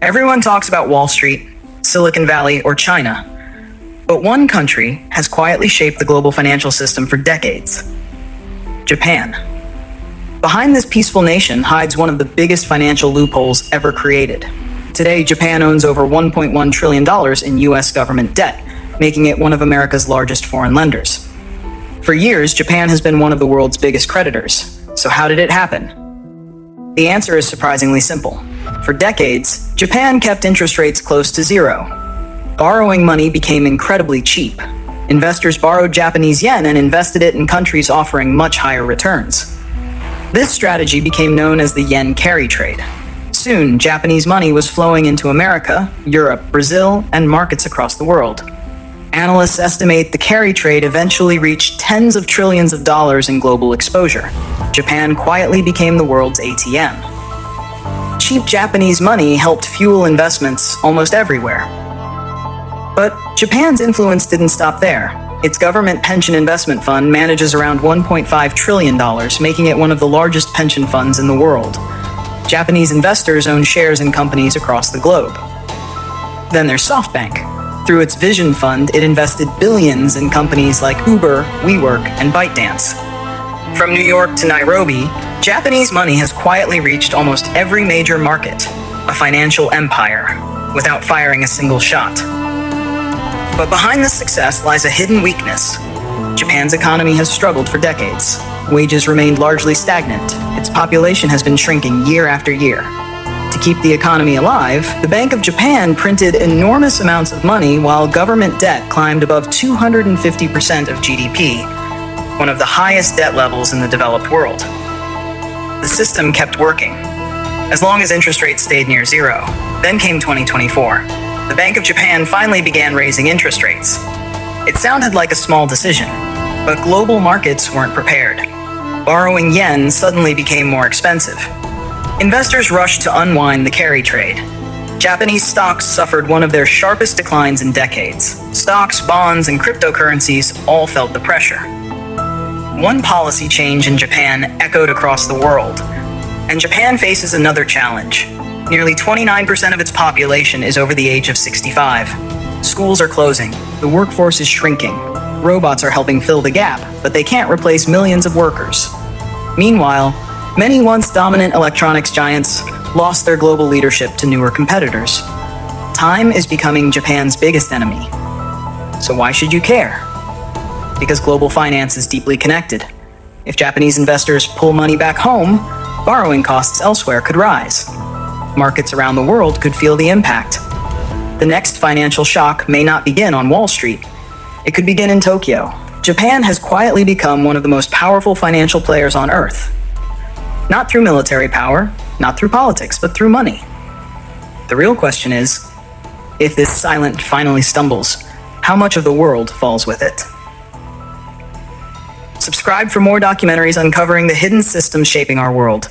Everyone talks about Wall Street, Silicon Valley, or China. But one country has quietly shaped the global financial system for decades: Japan. Behind this peaceful nation hides one of the biggest financial loopholes ever created. Today, Japan owns over $1.1 trillion in US government debt, making it one of America's largest foreign lenders. For years, Japan has been one of the world's biggest creditors. So how did it happen? The answer is surprisingly simple. For decades, Japan kept interest rates close to zero. Borrowing money became incredibly cheap. Investors borrowed Japanese yen and invested it in countries offering much higher returns. This strategy became known as the yen carry trade. Soon, Japanese money was flowing into America, Europe, Brazil, and markets across the world. Analysts estimate the carry trade eventually reached tens of trillions of dollars in global exposure. Japan quietly became the world's ATM. Cheap Japanese money helped fuel investments almost everywhere. But Japan's influence didn't stop there. Its government pension investment fund manages around $1.5 trillion, making it one of the largest pension funds in the world. Japanese investors own shares in companies across the globe. Then there's SoftBank. Through its Vision Fund, it invested billions in companies like Uber, WeWork, and ByteDance. From New York to Nairobi, Japanese money has quietly reached almost every major market, a financial empire, without firing a single shot. But behind this success lies a hidden weakness. Japan's economy has struggled for decades. Wages remained largely stagnant. Its population has been shrinking year after year. To keep the economy alive, the Bank of Japan printed enormous amounts of money while government debt climbed above 250% of GDP, one of the highest debt levels in the developed world. The system kept working, as long as interest rates stayed near zero. Then came 2024. The Bank of Japan finally began raising interest rates. It sounded like a small decision, but global markets weren't prepared. Borrowing yen suddenly became more expensive. Investors rushed to unwind the carry trade. Japanese stocks suffered one of their sharpest declines in decades. Stocks, bonds, and cryptocurrencies all felt the pressure. One policy change in Japan echoed across the world, and Japan faces another challenge. Nearly 29% of its population is over the age of 65. Schools are closing. The workforce is shrinking. Robots are helping fill the gap, but they can't replace millions of workers. Meanwhile, many once dominant electronics giants lost their global leadership to newer competitors. Time is becoming Japan's biggest enemy. So why should you care? Because global finance is deeply connected. If Japanese investors pull money back home, borrowing costs elsewhere could rise. Markets around the world could feel the impact. The next financial shock may not begin on Wall Street. It could begin in Tokyo. Japan has quietly become one of the most powerful financial players on Earth. Not through military power, not through politics, but through money. The real question is, if this silent finally stumbles, how much of the world falls with it? Subscribe for more documentaries uncovering the hidden systems shaping our world.